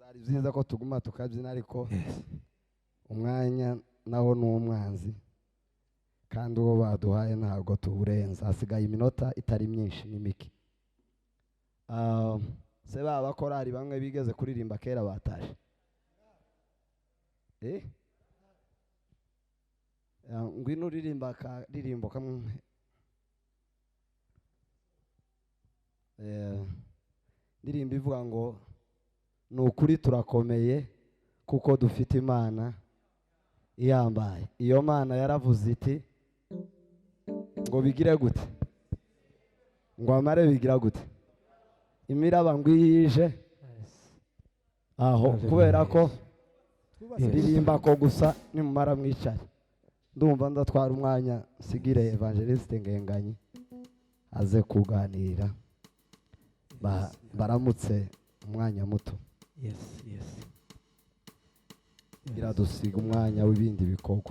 byari byiza ko tuguma tukabyina ariko umwanya naho ni umwanzi kandi uwo baduhaye ntabwo tuwurenza hasigaye iminota itari myinshi ni mike se baba korari bamwe bigeze kuririmba kera bataje ngwino uririmba akaririmbo kamwe ndirimba ivuga ngo ni ukuri turakomeye kuko dufite imana iyambaye iyo mana yaravuze iti ngo bigire gute ngo amare bigira gute imiraba ngo iyije aho kubera ko ndirimba ko gusa nimumara mwicare ndumva ndatwara umwanya sigire evangeliste Ngenganyi aze kuganira baramutse umwanya muto iradusiga umwanya w'ibindi bikorwa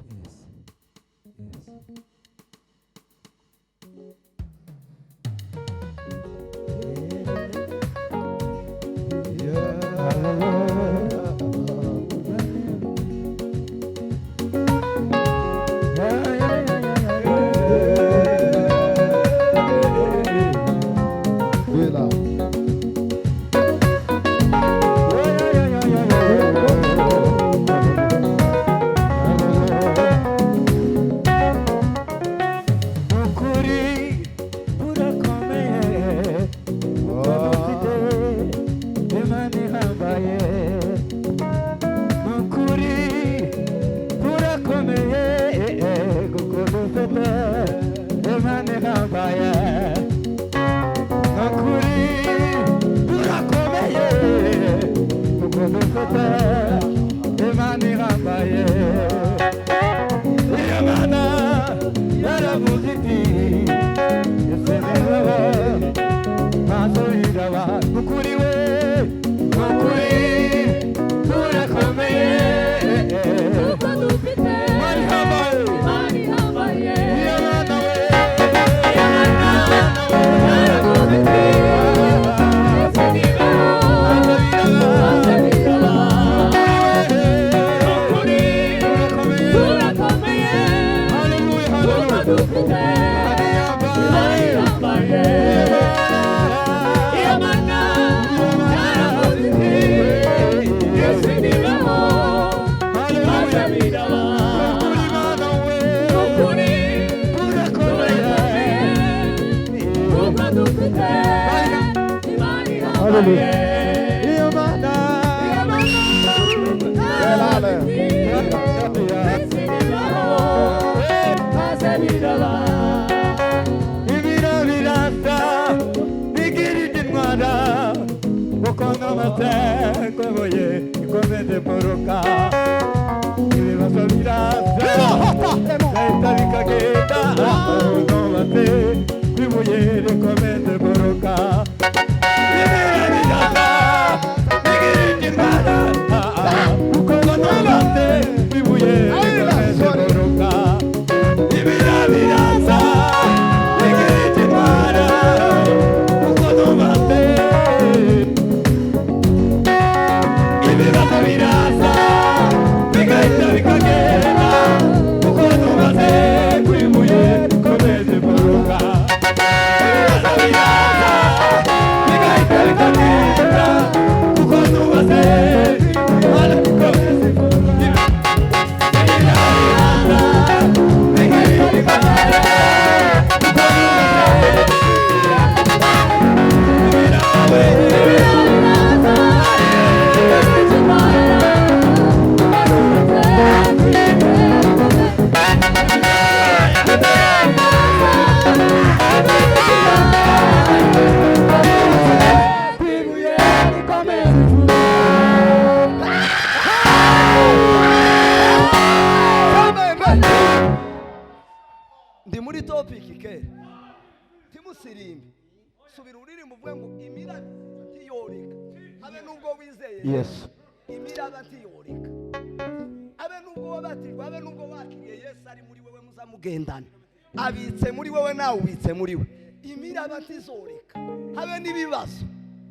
abitse muri wewe nawe ubitse muri we imiraba ntizoreka habe n'ibibazo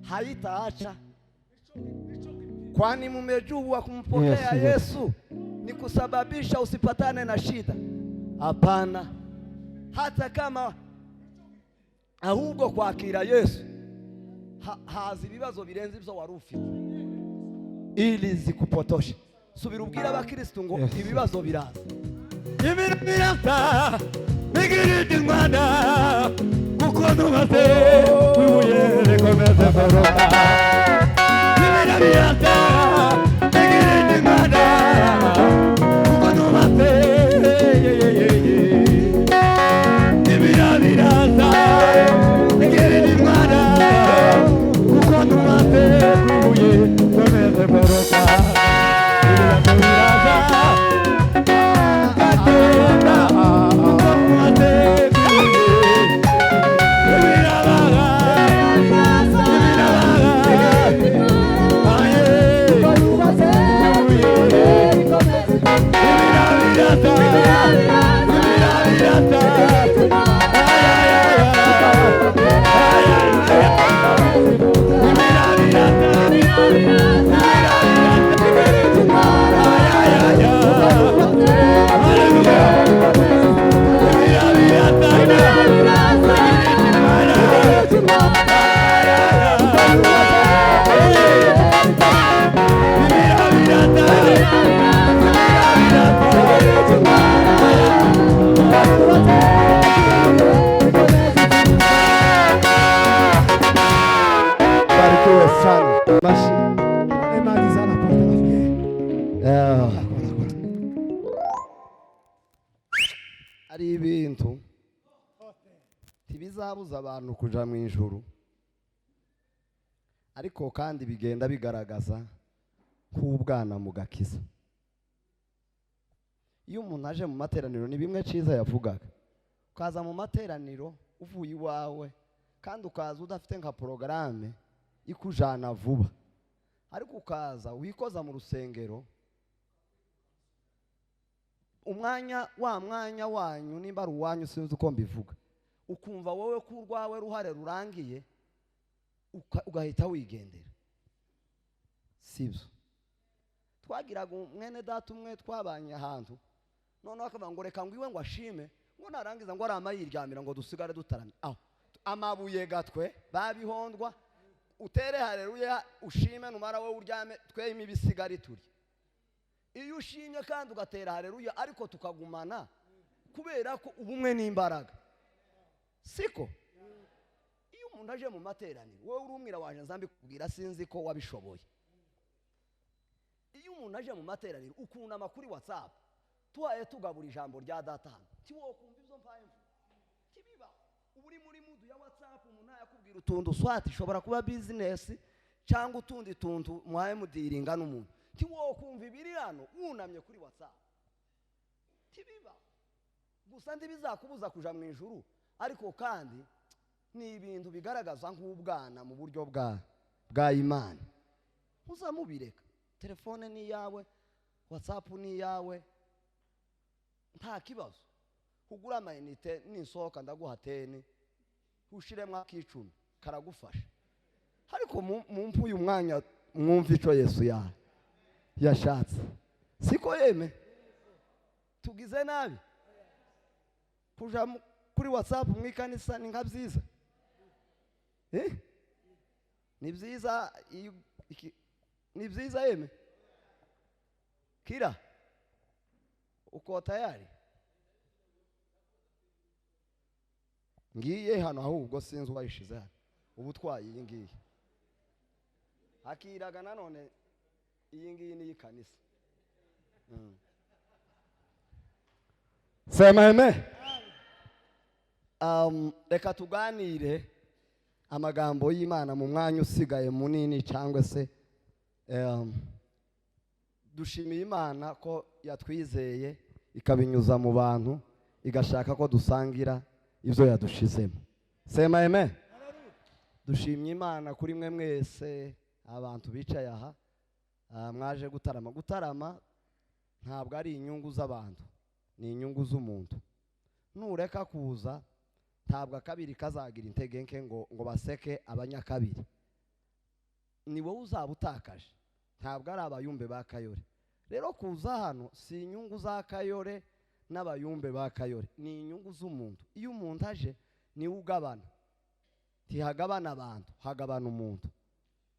hayitahaca kwani mumejua kumpokea Yesu ni kusababisha usipatane na shida? Hapana, hata kama ahubwo kwakira Yesu haza ibibazo birenze ibyo wari ufite ili zikupotoshe. Subira ubwira abakristo ngo ibibazo biraza, ibintu birasa bigirira Imana kuko nubatse wibuye rikomeze kuroka. Ibintu birasa bigirira Imana kuko nubatse ibintu birasa bigirira Imana kuko nubatse wibuye rikomeze kuroka. ari ibintu ntibizabuza abantu kuja mu ijuru, ariko kandi bigenda bigaragaza k'ubwana mu gakiza. Iyo umuntu aje mu materaniro, ni bimwe cyiza yavugaga, ukaza mu materaniro uvuye iwawe kandi ukaza udafite nka porogaramu ikujana vuba, ariko ukaza wikoza mu rusengero umwanya wanyu nimba ari uwanyu sinzi uko mbivuga, ukumva wowe ko urwawe ruhare rurangiye ugahita wigendera. Sibyo, twagiraga mwene data umwe twabanye ahantu, noneho akavuga ngo reka ngo iwe ngo ashime, ngo narangiza ngo ari amayiryamira ngo dusigare dutaramye aho amabuye gatwe babihondwa, utere haleluya ushime, numara wowe uryame tweme ibisigari turi. Iyo ushimye kandi ugatera haleluya ariko tukagumana, kubera ko ubumwe n'imbaraga, siko? Iyo umuntu aje mu materaniro, wowe urumwira waje nzambikubwira sinzi ko wabishoboye. Iyo umuntu aje mu materaniro ukunda amakuru WhatsApp, tuhaye tugabura ijambo rya data hano, tiwo kumva ibyo mpaye kibiba uburi muri mudu ya WhatsApp, umuntu yakubwira utuntu swati ishobora kuba business cyangwa utundi tuntu mwaye mudiringa n'umuntu, tiwo kumva ibiri hano wunamye kuri WhatsApp, tibiba gusa ndibizakubuza kuja mu ijuru, ariko kandi ni ibintu bigaragaza nk'ubwana mu buryo bwa Imana. Uzamubireka, telefone ni yawe, WhatsApp ni yawe, nta kibazo. Kugura amayinite ninsohoka ndaguha 10, ushiremwa akicumi karagufasha, ariko mumpu uyu mwanya mwumva ico Yesu yashatse, siko yeme? Tugize nabi kuja kuri WhatsApp mwikanisa ni nka byiza, ni byiza, ni byiza yeme? Kira uko tayari? Ngiye hano ahubwo sinzi ubayishize hano, ubutwaye iyi ngiyi hakiraga nanone iyi ngiyi ni ikanisa. Sema amen. Reka tuganire amagambo y'Imana mu mwanya usigaye munini, cyangwa se dushimiye Imana ko yatwizeye ikabinyuza mu bantu, igashaka ko dusangira ibyo yadushizemo. Sema amen. Dushimye Imana kuri mwe mwese abantu bicaye aha, mwaje gutarama ntabwo ari inyungu z'abantu, ni inyungu z'umuntu. Nureka kuza ntabwo akabiri kazagira intege nke ngo baseke abanyakabiri, ni wowe uzaba utakaje. ntabwo ari abayumbe ba Kayore. Rero kuza hano si inyungu za Kayore n'abayumbe ba Kayore, ni inyungu z'umuntu. Iyo umuntu aje niwe ugabana, ntihagabana abantu, hagabana umuntu.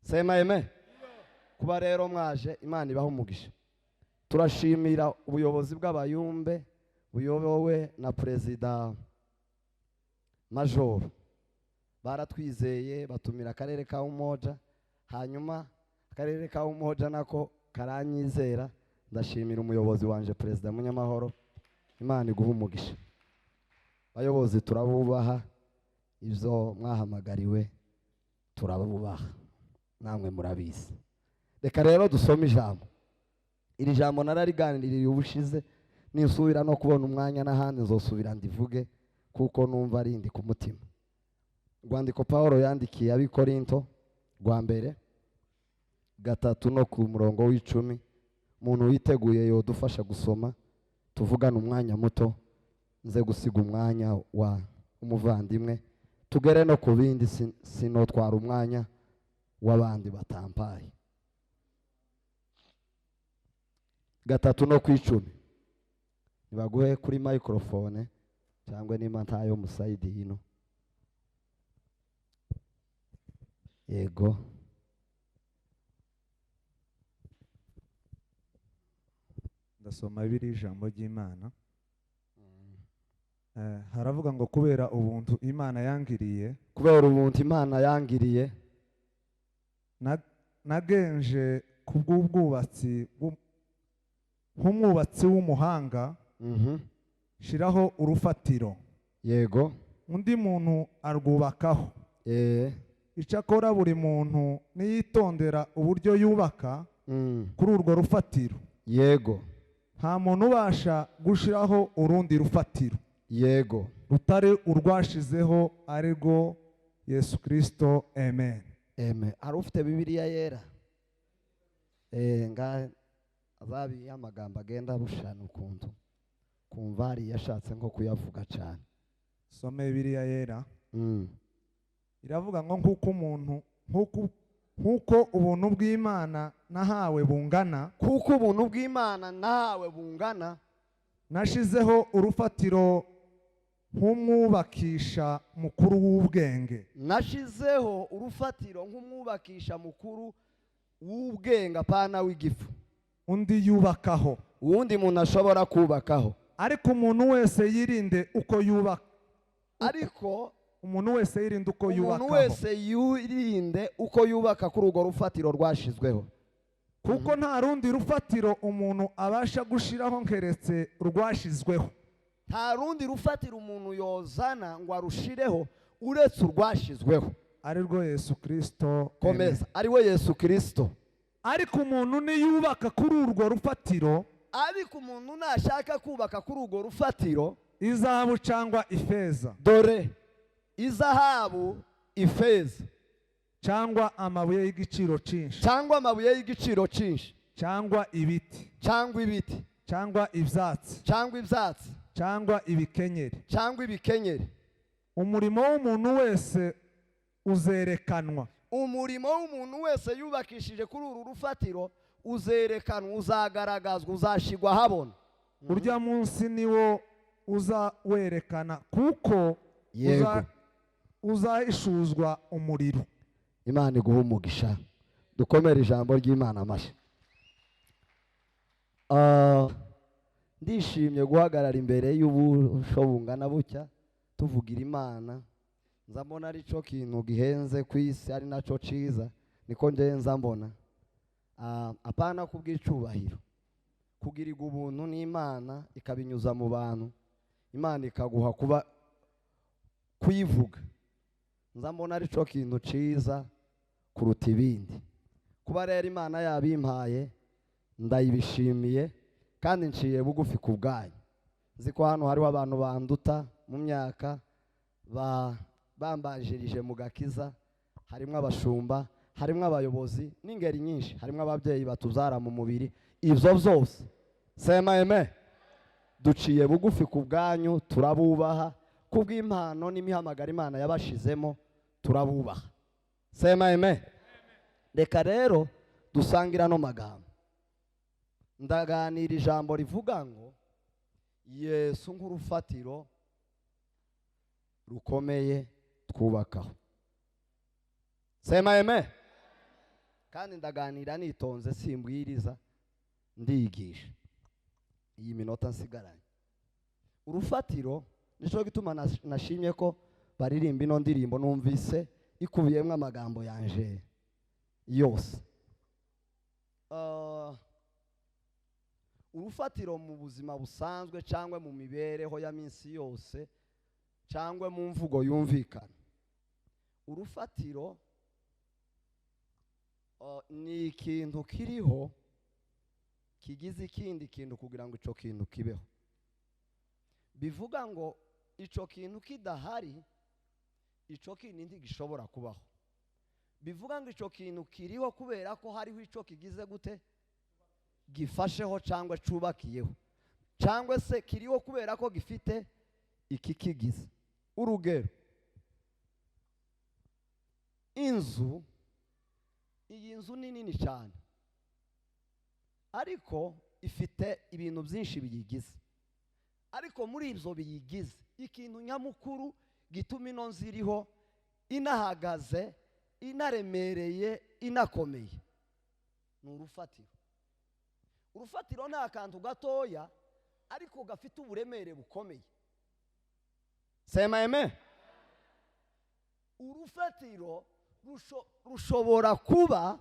Sema amen. Kuba rero mwaje, Imana ibaha umugisha. Turashimira ubuyobozi bw'abayumbe buyobowe na Perezida Major. Baratwizeye batumira akarere ka Umoja, hanyuma akarere ka Umoja nako karanyizera. Ndashimira umuyobozi wanje Perezida Munyamahoro, Imana iguha umugisha. Bayobozi turabubaha, ibyo mwahamagariwe turabubaha, namwe murabizi. Reka rero dusome ijambo. Iri jambo narariganiriye ubushize, ninsubira no kubona umwanya n'ahandi nzosubira ndivuge kuko numva ari ndi ku mutima. Rwandiko Paulo yandikiye ab'Ikorinto rwa mbere 3 no ku murongo w'10. Umuntu witeguye yodufasha gusoma, tuvugana umwanya muto, nze gusiga umwanya wa umuvandimwe, tugere no ku bindi, sinotwara umwanya w'abandi batampaye. 3 no ku 10. Nibaguhe kuri microphone cyangwa nimba ntayo musayidi hino. Yego. Ndasoma biri ijambo ry'Imana. Haravuga ngo kubera ubuntu Imana yangiriye, kubera ubuntu Imana yangiriye, nagenje kubw'ubwubatsi nk'umwubatsi w'umuhanga, shiraho urufatiro. Yego. Undi muntu arwubakaho. Icyakora buri muntu niyitondera uburyo yubaka kuri urwo rufatiro. Yego. Nta muntu ubasha gushiraho urundi rufatiro. Yego. Rutare urwashizeho arirwo Yesu Kristo. Amen. Amen. Ari ufite Bibiliya yera? Nga azabi amagambo agenda bushana ukuntu kumva hari yashatse nko kuyavuga cyane. Some Bibiliya yera. Iravuga ngo nkuko ubuntu bw'Imana nahawe bungana, kuko ubuntu bw'Imana nahawe bungana, nashizeho urufatiro nk'umwubakisha mukuru w'ubwenge. Nashizeho urufatiro nk'umwubakisha mukuru w'ubwenge, apana w'igifu. Undi yubakaho, uwundi muntu ashobora kubakaho. Ariko umuntu wese yirinde uko yubaka. Ariko umuntu wese yirinde uko yubakaho. Umuntu wese yirinde uko yubaka kuri urwo rufatiro rwashizweho. Kuko nta rundi rufatiro umuntu abasha gushiraho nkeretse rwashizweho. Nta rundi rufatiro umuntu yozana ngo arushireho uretse urwashizweho, arirwo Yesu Kristo. Komeza, ariwe Yesu Kristo. Ariko umuntu niyubaka kuri urwo rufatiro, ariko umuntu nashaka kubaka kuri urwo rufatiro, izahabu cyangwa ifeza, dore izahabu, ifeza, cyangwa amabuye y'igiciro cyinshi, cyangwa amabuye y'igiciro cyinshi, cyangwa ibiti, cyangwa ibiti, cyangwa ibyatsi, cyangwa ibyatsi, cyangwa ibikenyeri, cyangwa ibikenyeri. Umurimo w'umuntu wese uzerekanwa. Umurimo w'umuntu wese yubakishije kuri uru rufatiro uzerekanwa, uzagaragazwa, uzashigwa habona. Urya munsi niwo uzawerekana, kuko uzahishuzwa umuriro. Imana iguha umugisha. Dukomere ijambo ry'Imana amashyi. Ndishimye guhagarara imbere y'ubusho bungana bucya tuvugira Imana. Nzambona ari cyo kintu gihenze ku isi, ari naco ciza, niko ngenza mbona. Apana kubw'icubahiro, kugirirwa ubuntu n'Imana ikabinyuza mu bantu, Imana ikaguha kuba kuyivuga. Nzambona ari cyo kintu ciza kuruta ibindi. Kuba rero Imana yabimpaye ndayibishimiye, kandi nciye bugufi ku bwanyu. Nzi ko hano hariho abantu banduta mu myaka, bambajirije mu gakiza, harimo abashumba, harimo abayobozi n'ingeri nyinshi, harimo ababyeyi batuzara mu mubiri. Ivyo byose sema amen. Duciye bugufi ku bwanyu, turabubaha kubw'impano n'imihamagara Imana yabashizemo, turabubaha. Sema amen. Reka rero dusangira no magambo. Ndaganira ijambo rivuga ngo Yesu nk'urufatiro rukomeye twubakaho. Sema amen. Kandi ndaganira nitonze simbwiriza ndiyigisha iyi minota nsigaranye. Urufatiro nico gituma nashimye ko baririmba ino ndirimbo, numvise ikubiyemwe amagambo yanje yose. Urufatiro mu buzima busanzwe cyangwa mu mibereho ya minsi yose cyangwa mu mvugo yumvikana, urufatiro ni ikintu kiriho kigize ikindi kintu kugira ngo ico kintu kibeho. Bivuga ngo ico kintu kidahari ico kintu ntigishobora kubaho. Bivuga ngo ico kintu kiriho kubera ko hariho ico kigize gute gifasheho cyangwa cubakiyeho, cyangwa se kiriho kubera ko gifite iki kigize. Urugero, inzu, iyi nzu ni nini cyane ariko ifite ibintu byinshi biyigize, ariko muri ibyo biyigize ikintu nyamukuru gituma ino nzu iriho inahagaze inaremereye inakomeye ni urufatiro. Urufatiro ni akantu gatoya ariko gafite uburemere bukomeye. Sema amen. Urufatiro rushobora kuba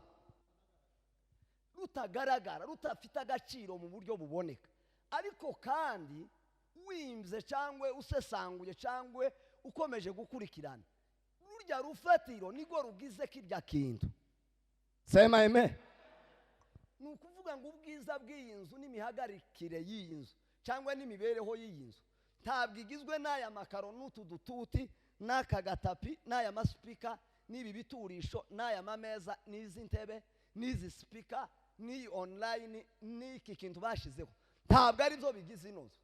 rutagaragara, rutafite agaciro mu buryo buboneka, ariko kandi wimze cyangwa usesanguye cyangwa ukomeje gukurikirana, rurya rufatiro nigo rugize kirya kintu. Sema amen. Ni ukuvuga ngo ubwiza bw'iyi nzu n'imihagarikire y'iyi nzu cyangwa n'imibereho y'iyi nzu ntabwo igizwe n'aya makaro n'utu dututi n'aka gatapi n'aya masipika n'ibi biturisho n'aya mameza n'izi ntebe n'izi sipika n'iyi online n'iki kintu bashizeho. Ntabwo ari byo bigize ino nzu.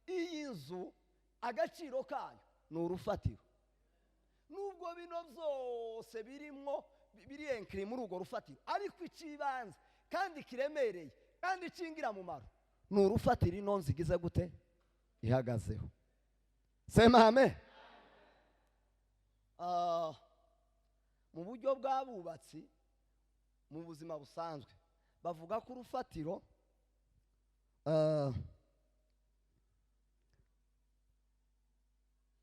Iyi nzu agaciro kayo ni urufatiro. Nubwo bino byose birimwo biri enkiri muri urwo rufatiro, ariko ikibanza kandi kiremereye kandi cingira mu maro ni urufatiro ino nzu igize gute ihagazeho. Sema amen. Mu buryo bw'abubatsi mu buzima busanzwe bavuga ko urufatiro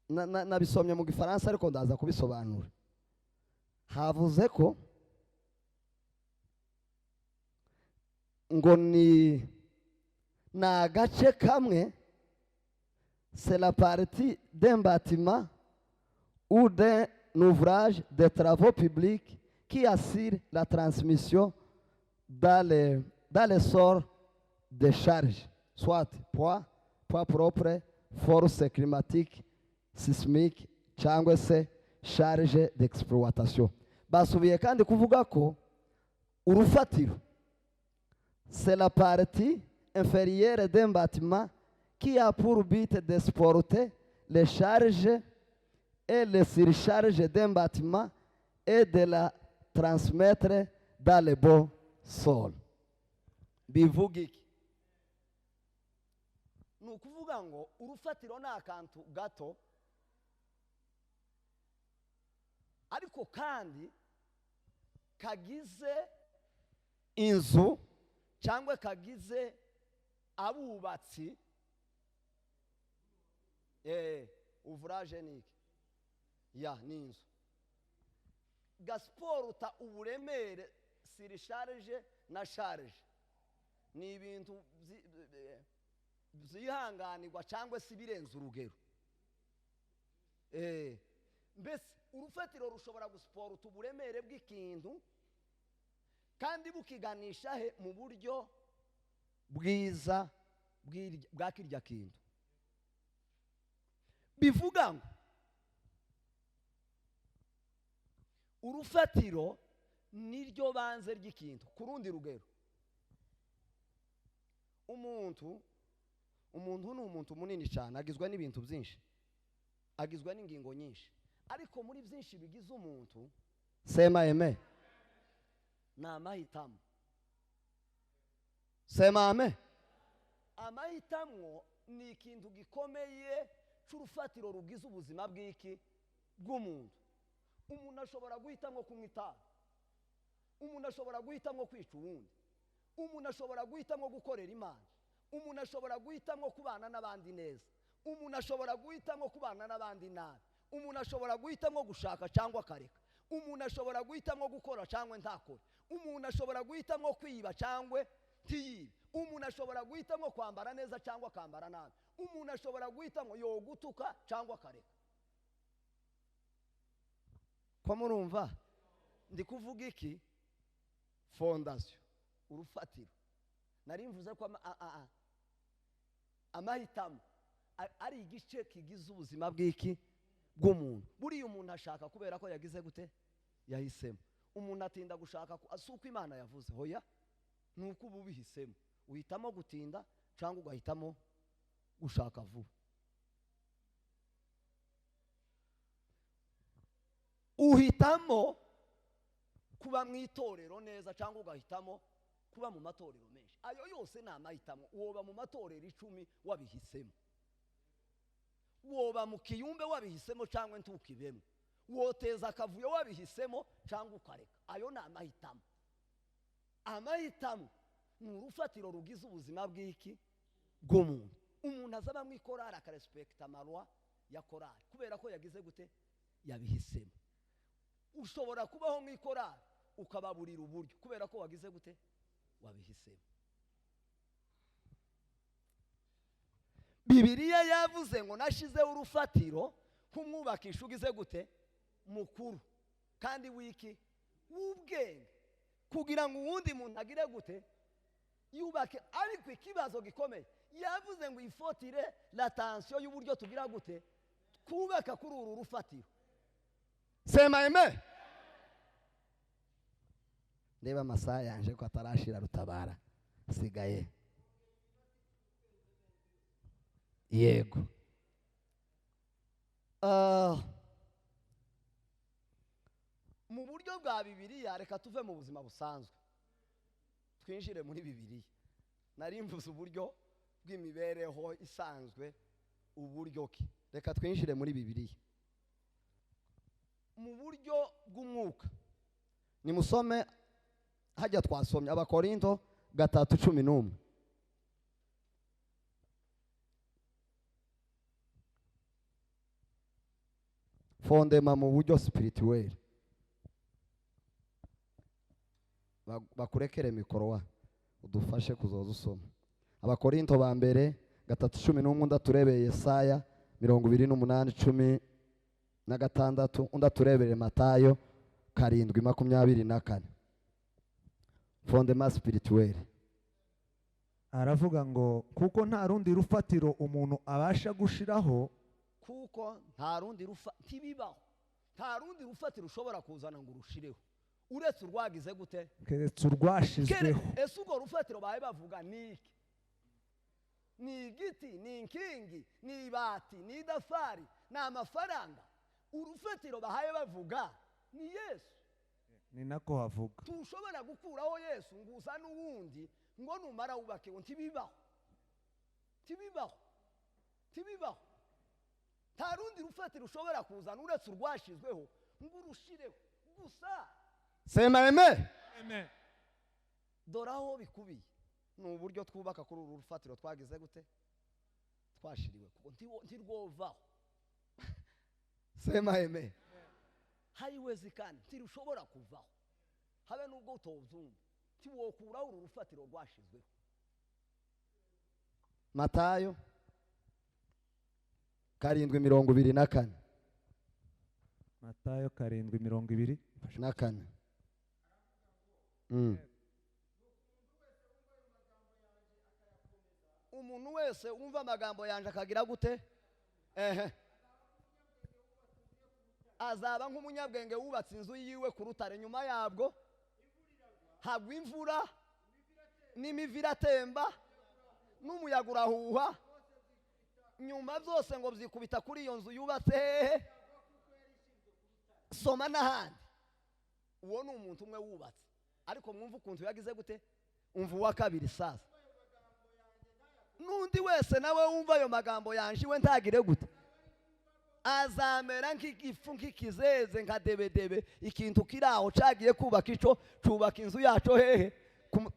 nabisomye mu gifaransa ariko ndaza kubisobanura. Havuze ko ngo ni agace kamwe, c'est la partie d'un bâtiment ou d'un ouvrage de travaux publics qui assure la transmission dans les sorts de charge, soit poids propre, force climatique, sismique, cyangwa se charge d'exploitation. Basubiye kandi kuvuga ko urufatiro c'est la partie inférieure d'un bâtiment qui a pour but de supporter les charges et les surcharges d'un bâtiment et de la transmettre dans le bon sol. Bivuga iki? Ni ukuvuga ngo urufatiro ni akantu gato ariko kandi kagize inzu cyangwa kagize abubatsi. Ouvrage ni iki? Ya ni inzu. Gasporuta uburemere surcharge na charge ni ibintu byihanganirwa cyangwa se birenze urugero. Mbese urufatiro rushobora gusporuta uburemere bw'ikintu kandi bukiganisha he mu buryo bwiza bwa kirya kintu. Bivuga ngo urufatiro niryo banze ry'ikintu. Ku rundi rugero, umuntu ni umuntu munini cyane, agizwe n'ibintu byinshi, agizwe n'ingingo nyinshi, ariko muri byinshi bigize umuntu, sema amen, ni amahitamo. sema amen. Amahitamo ni ikintu gikomeye cy'urufatiro rugize ubuzima bw'iki bw'umuntu. Umuntu ashobora guhitamo kunywa itabi, umuntu ashobora guhitamo kwica uwundi, umuntu ashobora guhitamo gukorera Imana, umuntu ashobora guhitamo kubana n'abandi neza, umuntu ashobora guhitamo kubana n'abandi nabi, umuntu ashobora guhitamo gushaka cyangwa akareka, umuntu ashobora guhitamo gukora cyangwa ntakore, umuntu ashobora guhitamo kwiba cyangwa ntiyibe, umuntu ashobora guhitamo kwambara neza cyangwa akambara nabi, umuntu ashobora guhitamo yo gutuka cyangwa akareka. Ko murumva ndi kuvuga iki? Fondasiyo, urufatiro. Nari mvuze ko amahitamo ari igice kigize ubuzima bw'iki bw'umuntu. Buriya umuntu ashaka kubera ko yagize gute? Yahisemo. Umuntu atinda gushaka si uko Imana yavuze, hoya nuko uba ubihisemo. Uhitamo gutinda cyangwa ugahitamo gushaka vuba. Uhitamo kuba mu itorero neza cyangwa ugahitamo kuba mu matorero menshi. Ayo yose ni amahitamo. Woba mu matorero 10 wabihisemo, woba mu kiyumbe wabihisemo cyangwa ntukibemo, woteza akavuyo wabihisemo cyangwa ukareka. Ayo ni amahitamo. Amahitamo ni urufatiro rugize ubuzima bw'iki bw'umuntu. Umuntu azaba mu ikorari akarespekta amarwa ya korari kubera ko yagize gute? Yabihisemo. Ushobora kubaho mu ikorari ukababurira uburyo kubera ko wagize gute? Wabihisemo. Bibiliya yavuze ngo nashizeho urufatiro kumwubakisha ugize gute? Mukuru kandi wiki w'ubwenge, kugira ngo uwundi muntu agire gute? Yubake. Ariko ikibazo gikomeye yavuze ngo ifotire l'attention y'uburyo tugira gute? Kubaka kuri uru rufatiro. Sema amen. Ndeba amasaha yanje ko atarashira rutabara sigaye. Yego. Mu buryo bwa Bibiliya, reka tuve mu buzima busanzwe twinjire muri Bibiliya. Nari mvuze uburyo bw'imibereho isanzwe uburyo ki. Reka twinjire muri Bibiliya mu buryo bw'umwuka. Nimusome hajya twasomye Abakorinto 3:11. Fondema mu buryo spirituel. Bakurekere mikoro wa udufashe kuzoza usoma. Abakorinto ba mbere 3:11 ndaturebeye Yesaya 28:16 undaturebere Matayo 7:24. Fondema spirituel. Aravuga ngo kuko nta rundi rufatiro umuntu abasha gushiraho, kuko nta rundi ntibibaho, nta rundi rufatiro ushobora kuzana ngo urushireho uretse urwagize gute? keretse urwashizweho. Ese urwo rufatiro baye bavuga ni iki? Ni igiti, ni inkingi, ni ibati, ni idafari, ni amafaranga? Urufatiro bahaye bavuga ni Yesu. Ni nako havuga. Tushobora gukuraho Yesu ngo usa n'uwundi ngo numara wubake ngo ntibibaho. Ntibibaho. Ntibibaho. Nta rundi rufatiro ushobora kuzana uretse urwashizweho ngo urushireho gusa. Sema amen. Amen. Doraho bikubiye ni uburyo twubaka kuri uru rufatiro twagize gute? Twashiriwe kuko ntirwovaho. Sema amen. Haiwezi kandi ntirushobora kuvaho habe nubwo utovyumva tiwokuraho uru rufatiro rwashizweho. Matayo 7:24. Matayo 7:24. Umuntu wese umva amagambo yanje akagira gute? Azaba nk'umunyabwenge wubatse inzu yiwe ku rutare, nyuma yabwo hagwa imvura n'imivira atemba n'umuyaga urahuha, nyuma byose ngo byikubita kuri iyo nzu yubatse hehe? Soma n'ahandi. Uwo ni umuntu umwe wubatse, ariko mwumva ukuntu yagize gute? Umva uwa kabiri sasa. n'undi wese nawe wumva ayo magambo yanje iwe ntagire gute, azamera nk'igifu nk'ikizeze nka debedebe, ikintu kiri aho cagiye kubaka ico cubaka inzu yaco hehe,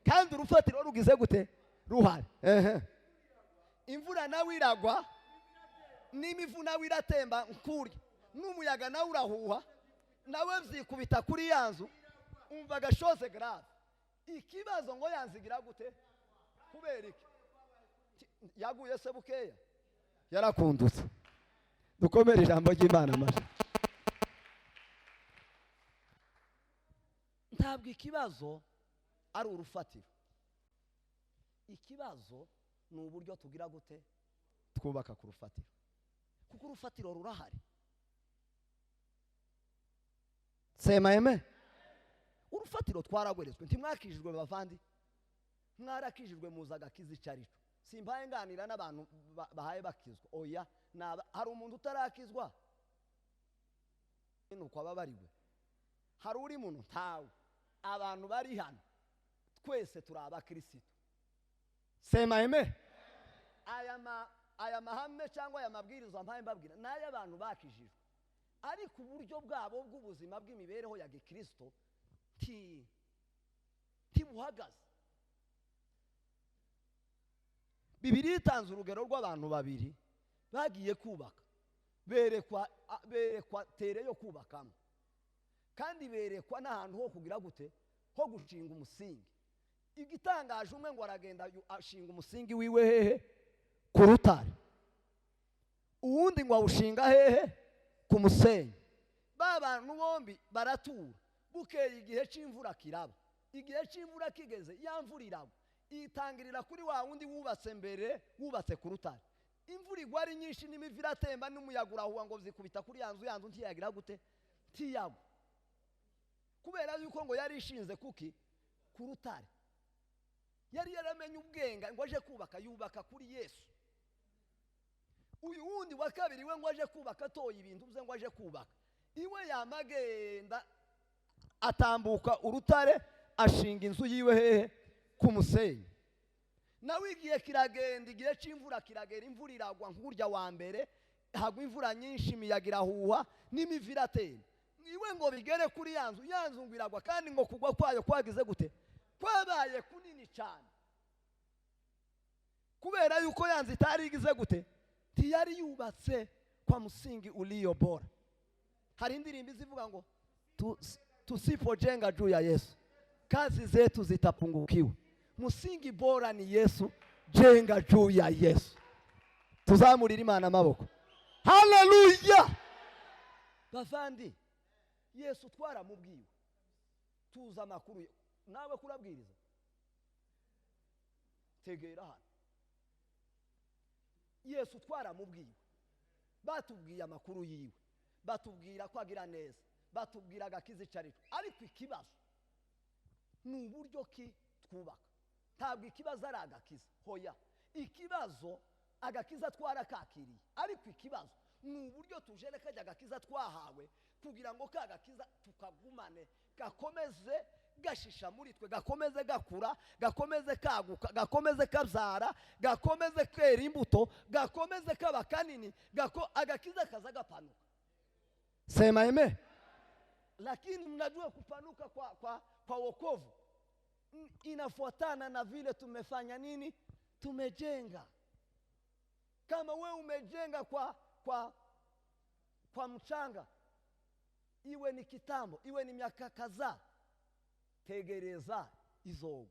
kandi urufatiro rugize gute, ruhari. Imvura nawe iragwa, n'imivu nawe iratemba nkurya, n'umuyaga nawe urahuha, nawe vyikubita kuri ya nzu, umva gashose grave. Ikibazo ngo yanzigira gute, kubera iki? Yaguye se bukeya, yarakundutse. Dukomere ijambo ry'Imana amaje. Ntabwo ikibazo ari urufatiro, ikibazo ni uburyo tugira gute, twubaka ku rufatiro, kuko urufatiro rurahari. Sema amen. Urufatiro twaragweretswe, ntimwakijijwe bavandi, mwarakijijwe muzaga kizi carico. Simbaye nganira n'abantu bahaye bakizwa, oya hari umuntu utarakizwa nuko ababariwe, hari uri muntu ntawe, abantu bari hano twese turi abakristo. Sema amen. Aya mahame cyangwa aya mabwirizo mpaye mbabwira naye abantu bakijijwe, ariko uburyo bwabo bw'ubuzima bw'imibereho ya gikristo tibuhagaze. Bibiliya itanze urugero rw'abantu babiri bagiye kubaka, berekwa tere yo kubakamo, kandi berekwa n'ahantu ho kugira gute, ho gushinga umusingi. Igitangaje, umwe ngo aragenda ashinga umusingi wiwe hehe, ku rutare, uwundi ngo awushinga hehe, ku musenyi. Ba bantu bombi baratura, bukeye igihe c'imvura kiraba, igihe c'imvura kigeze ya mvura iragwa, itangirira kuri wa wundi wubatse mbere, wubatse ku rutare. Imvura igwa ari nyinshi, n'imivu iratemba, n'umuyaga urahuha ngo zikubita kuri ya nzu ntiyagira gute, ntiyagwa, kubera yuko ngo yari ishinze kuki, ku rutare. Yari yaramenye ubwenga ngo aje kubaka, yubaka kuri Yesu. Uyu wundi wa kabiri we ngo aje kubaka atoye ibintu bye, ngo aje kubaka, iwe yamagenda atambuka urutare, ashinga inzu yiwe hehe, ku musenyi. Nawe igihe kiragenda, igihe c'imvura kiragera, imvura iragwa nkurya wa mbere, hagwa imvura nyinshi, imiyaga irahuha, n'imivu iratemba. Iwe ngo bigere kuri ya nzu ngo iragwa, kandi ngo kugwa kwayo kwagize gute, kwabaye kunini cyane, kubera yuko ya nzu itari igize gute, tiyari yubatse kwa musingi ulio bora. Hari indirimbo zivuga ngo tusipojenga juu ya Yesu kazi zetu zitapungukiwa. Musingi bora ni Yesu, jenga juu ya Yesu. Tuzamurira Imana amaboko. Haleluya. Bavandi, Yesu twaramubwiwe, tuza amakuru nawe kurabwiriza, tegera hano. Yesu twaramubwiwe, batubwiye amakuru yiwe, batubwira ko agira neza, batubwira agakiza carico, ariko ikibazo ni uburyo ki twubaka. Ntabwo ikibazo ari agakiza, hoya, ikibazo agakiza twarakakiriye, ariko ikibazo ni uburyo tujereka agakiza twahawe, kugira ngo ka gakiza tukagumane, gakomeze gashisha muri twe, gakomeze gakura, gakomeze kaguka, gakomeze kabyara, gakomeze kwera imbuto, gakomeze kaba kanini, agakiza kaza gapanuka. Sema amen. Lakini mnajua kupanuka kwa wokovu inafuatana na vile tumefanya nini, tumejenga. Kama we umejenga kwa mchanga, iwe ni kitambo, iwe ni miaka kadhaa, tegereza izogo,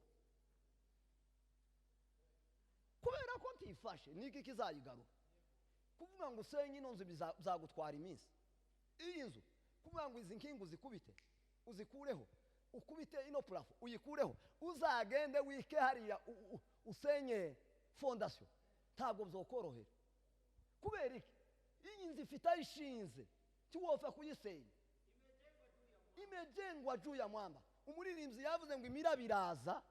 kubera ko ntifashe niki kizayigaruka. Kuvuga ngo usenye ino nzu bizagutwara iminsi, iyi nzu kuvuga ngo izi nkingu zikubite uzikureho, ukubite ino plafo uyikureho, uzagende wike hariya usenye fondation, ntabwo bizokorohera. Kubera iki? Iyi nzu ifite ishinze, tiwofa kuyisenya, imejengwa juu ya mwamba. Umuririmbyi yavuze ngo imira biraza,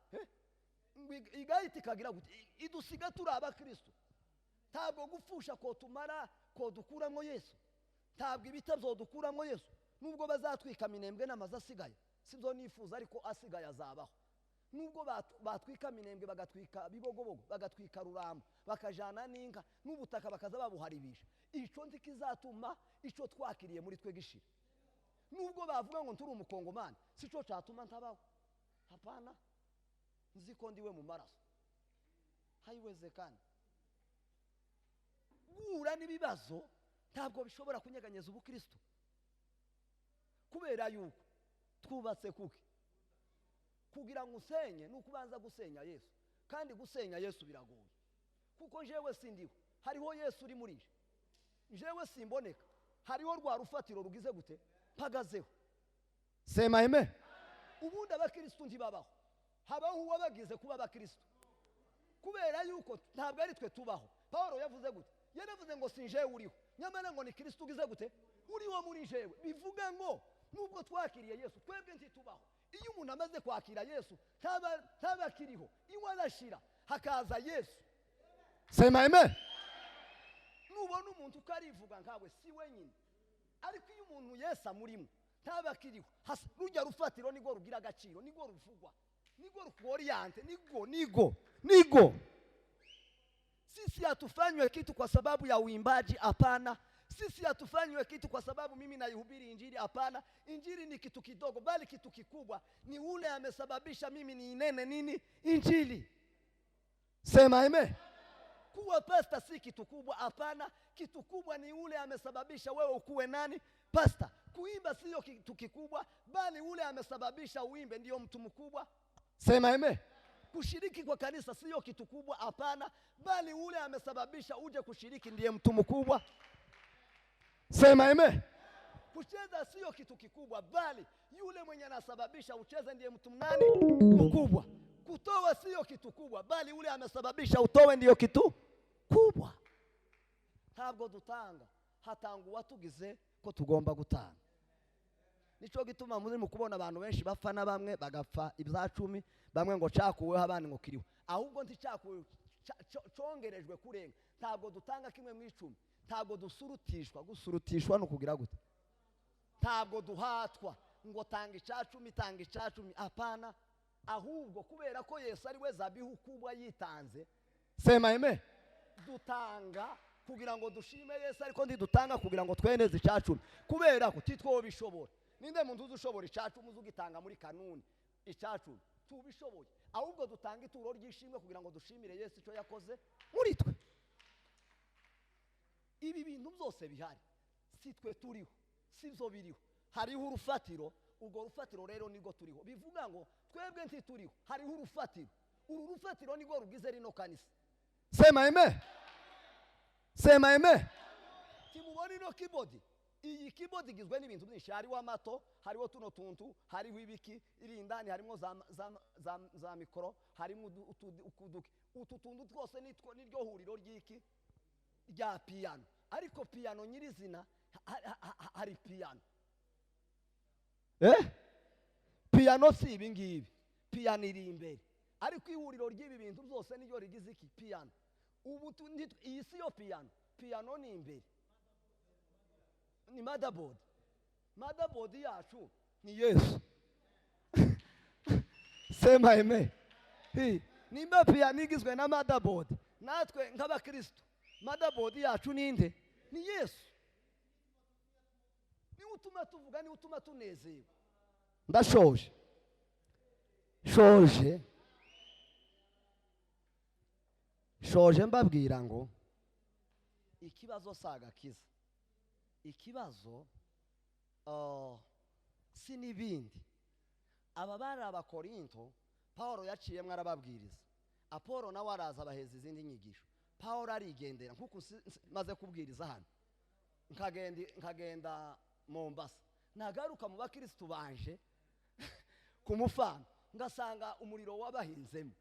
ngo igahita ikagira gute, idusiga turi abakristo. Ntabwo gupfusha ko tumara ko dukuramo Yesu, ntabwo ibita byodukuramo Yesu. Nubwo bazatwika minembwe n'amazi asigaye, sibyo nifuza, ariko asigaye azabaho. nubwo batwika minembwe bagatwika bibogobogo bagatwika ruramba bakajana n'inka n'ubutaka bakaza babuharibisha ico ndi kizatuma ico twakiriye muri twe gishira nubwo bavuga ngo nturi umukongomani sico cyatuma ntabaho hapana nziko ndiwe mu maraso haiwezekani guhura n'ibibazo ntabwo bishobora kunyeganyeza ubukristo kubera yuko twubatse kuki kugira ngo usenye ni ukubanza gusenya Yesu kandi gusenya Yesu biragoye kuko jewe sindiho hariho Yesu uri muri jewe simboneka hariho rwa rufatiro rugize gute mpagazeho sema amen ubundi abakristo ntibabaho habaho uwabagize kuba abakristo kubera yuko ntabwo ari twe tubaho Paulo yavuze gute yaravuze ngo sinjewe uriho nyamara ngo ni Kristo ugize gute uriho muri jewe bivuga ngo nubwo twakiriye Yesu twebwe ntitubaho iyo umuntu amaze kwakira Yesu tabakiriho iwe arashira hakaza Yesu sema amen nubona umuntu ukarivuga nkawe si wenyine ariko iyo umuntu Yesu amurimo tabakiriho rujya rufatiro nigo rugira agaciro nigo ruvugwa nigo rukuoriente nigo sisi hatufanywe kitu kwa sababu ya uimbaji hapana sisi hatufanywe kitu kwa sababu mimi naihubiri injili hapana injili ni kitu kidogo bali kitu kikubwa ni ule amesababisha mimi niinene nini injili sema amen kuwa pasta si kitu kubwa hapana kitu kubwa ni ule amesababisha wewe ukuwe nani pasta kuimba sio kitu kikubwa bali ule amesababisha uimbe ndio mtu mkubwa sema amen kushiriki kwa kanisa sio kitu kubwa hapana bali ule amesababisha uje kushiriki ndiye mtu mkubwa sema amen kucheza sio kitu kikubwa bali yule mwenye anasababisha ucheze ndiye mtu nani mkubwa kutoa sio kitu kubwa bali ule amesababisha utowe ndiyo kitu kubwa ntabwo dutanga hatangu watugize ko tugomba gutanga nico gituma muri mu kubona abantu benshi bapfa na bamwe bagapfa ibya10 bamwe ngo cakuweho abandi ngo kiriho ahubwo nticakuwe congerejwe kurenga ntabwo dutanga kimwe mu 10 ntabwo gusurutishwa no kugira gute ntabwo duhatwa ngo tanga icacumi hapana ahubwo kubera ko Yesu ari we zabihu kubwa yitanze sema amen dutanga kugira ngo dushime Yesu ariko ndidutanga kugira ngo tweneze icacumi kubera ko titwo bishobora ninde muntu uzushobora icacumi uzugitanga muri kanuni icacumi tubishoboye ahubwo dutanga ituro ryishimwe kugira ngo dushimire Yesu ico yakoze muri twe ibi bintu byose bihari si twe turiho sivyo biriho hariho urufatiro ubwo rufatiro rero nigo turiho bivuga ngo twebwe ntituriho hariho urufatiro uru rufatiro nigo rugize rino kanisa sema amen sema amen timubona ino keyboard iyi keyboard igizwe n'ibintu byinshi hariho amato hariho tuno tuntu hariho ibiki iri indani harimo za mikoro harimo utu tuntu twose niryo huriro ry'iki rya piano ariko piano nyirizina hari piano piano si ibi ngibi piano iri imbere ariko ihuriro ry'ibi bintu byose niryo rigize iki piano ubu iyi si yo piano ni imbere ni motherboard yacu ni Yesu sema amen nimba piano igizwe na motherboard natwe nk'abakristo motherboard yacu ninde ni Yesu ni utuma tuvuga ni utuma tunezewe ndashoje mbabwira ngo ikibazo sagakiza ikibazo si nibindi aba bari abakorinto Paulo yaciyemwe arababwiriza Apolo nawe araza abaheza izindi nyigisho Paulo arigendera nkuko maze kubwiriza hano nkagenda Mombasa nagaruka mu bakristo banje kumufana ngasanga umuriro wabahinzemo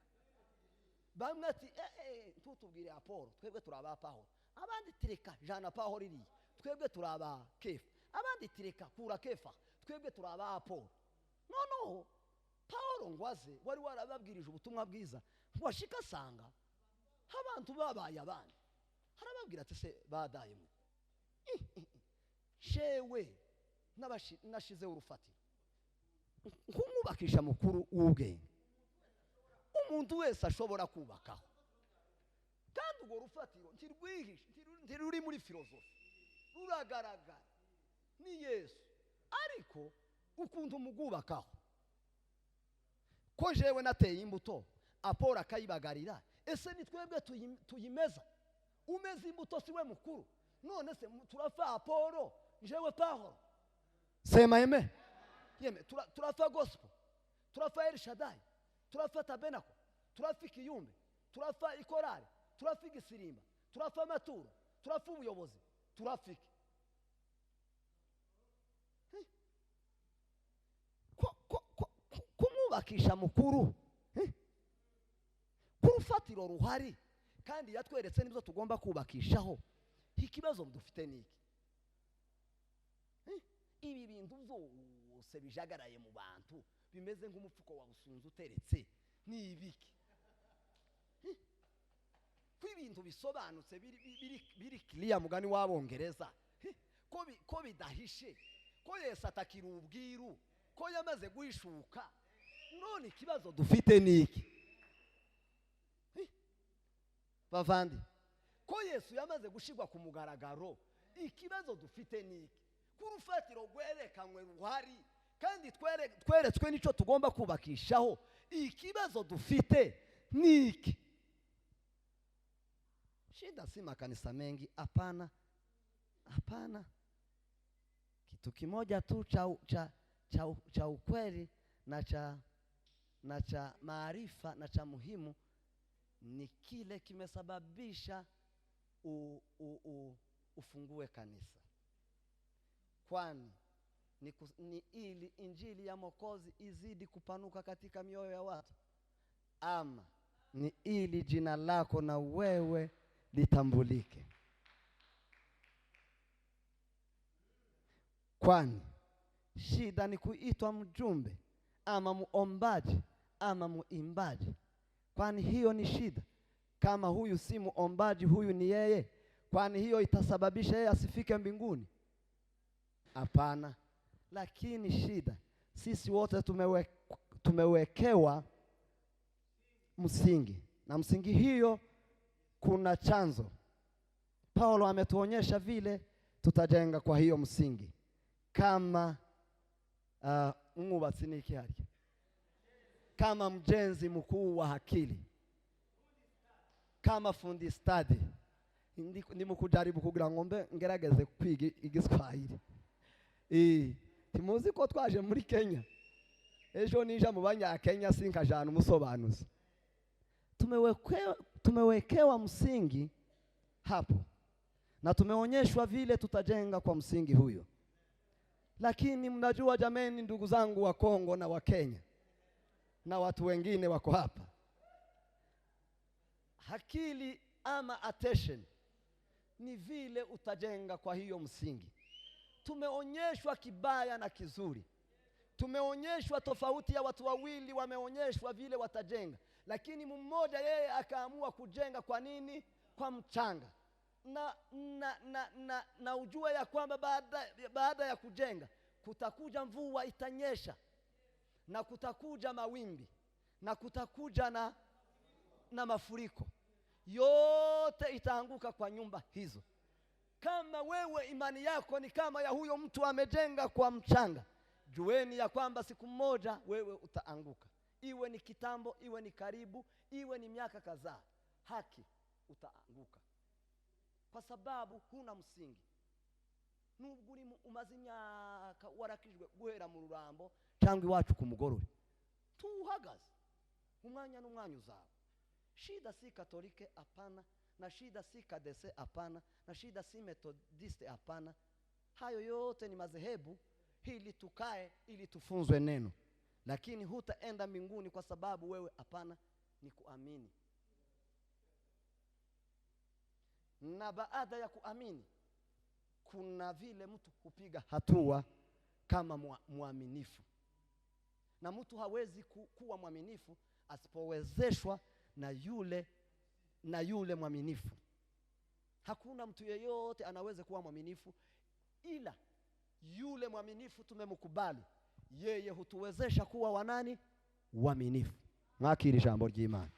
bamwe ati tutubwire Apolo twebwe turaba Paulo abandi tireka jana Paulo iri twebwe turaba Kefa abandi tireka kura Kefa twebwe turaba Apolo no Paulo ngwaze wari warababwirije ubutumwa bwiza washika sanga abantu babaye abandi harababwira ati se badaye mu shewe nashize urufatiro nkumubakisha mukuru w'ubwenge umuntu wese ashobora kubakaho, kandi urwo rufatiro ntirwihishe, ntiruri muri filozofi, ruragaragara ni Yesu. Ariko ukuntu mugubakaho, ko jewe nateye imbuto Apolo akayibagarira, ese ni twebwe tuyimeza? Umeze imbuto siwe mukuru, none se turafa Apolo jewe Pawulo? Sema amen. Yeme turafa gospel, turafa El Shaddai, turafa tabernacle, turafa ikiyumbe, turafa ikorari, turafa igisirimba, turafa amaturo, turafa ubuyobozi, turafa iki? Kumubakisha mukuru kurufatiro ruhari, kandi yatweretse nibyo tugomba kubakishaho. Ikibazo dufite niki? Ibi bintu byose bijagaraye mu bantu bimeze nk'umupfuko wa busunzu uteretse ni ibiki? Ko ibintu bisobanutse biri clear, mugani w'Abongereza, ko bidahishe, ko Yesu atakira ubwiru, ko yamaze guhishuka. None ikibazo dufite niki? Bavandi, ko Yesu yamaze gushirwa ku mugaragaro, ikibazo dufite niki? Kurufatiro gwerekanywe ruhari, kandi tweretswe nico tugomba kubakishaho. Ikibazo dufite niki? Shida si makanisa mengi, hapana. Hapana. Kitu kimoja tu cha ukweli na cha maarifa na cha muhimu ni kile kimesababisha ufungue kanisa. Kwani ni ili injili ya Mwokozi izidi kupanuka katika mioyo ya watu, ama ni ili jina lako na wewe litambulike? Kwani shida ni kuitwa mjumbe ama muombaji ama muimbaji? Kwani hiyo ni shida? Kama huyu si muombaji, huyu ni yeye, kwani hiyo itasababisha yeye asifike mbinguni? Hapana. Lakini shida, sisi wote tumewekewa msingi, na msingi hiyo kuna chanzo. Paulo ametuonyesha vile tutajenga kwa hiyo msingi. Kama mwubatsi niki hari, kama mjenzi mkuu wa akili, kama fundi stadi. Ndimo kujaribu kugira ngombe ngerageze kwiga igiswahili. Timuzi ko twaje muri Kenya, ejo nija mu banya Kenya sinkajana umusobanuzi. Tumewekewa msingi hapo, na tumeonyeshwa vile tutajenga kwa msingi huyo. Lakini mnajua jameni, ndugu zangu wa Kongo na wa Kenya na watu wengine wako hapa, akili ama attention ni vile utajenga kwa hiyo msingi. Tumeonyeshwa kibaya na kizuri, tumeonyeshwa tofauti ya watu wawili, wameonyeshwa vile watajenga, lakini mmoja yeye akaamua kujenga. Kwa nini? Kwa mchanga. Na ujue ya kwamba baada ya kujenga kutakuja mvua, itanyesha, na kutakuja mawimbi, na kutakuja na mafuriko. Yote itaanguka kwa nyumba hizo. Kama wewe imani yako ni kama ya huyo mtu amejenga kwa mchanga, jueni ya kwamba siku moja wewe utaanguka. Iwe ni kitambo, iwe ni karibu, iwe ni miaka kadhaa, haki utaanguka, kwa sababu huna msingi. Nubwo uri umaze imyaka warakijwe guhera mu rurambo cyangwa iwacu ku mugorore, tuhagaze umwanya n'umwanya uzaba. Shida si Katolike, hapana, na shida si Kadese, hapana, na shida si Methodiste, hapana. Hayo yote ni madhehebu ili tukae, ili tufunzwe neno. Lakini hutaenda mbinguni kwa sababu wewe, hapana, ni kuamini. Na baada ya kuamini kuna vile mtu kupiga hatua kama muaminifu. Na mtu hawezi kuwa mwaminifu asipowezeshwa na yule mwaminifu. Hakuna mtu yeyote anaweza kuwa mwaminifu ila yule mwaminifu tumemkubali. Yeye hutuwezesha kuwa wanani? Waaminifu. mwakira ijambo ry'Imana.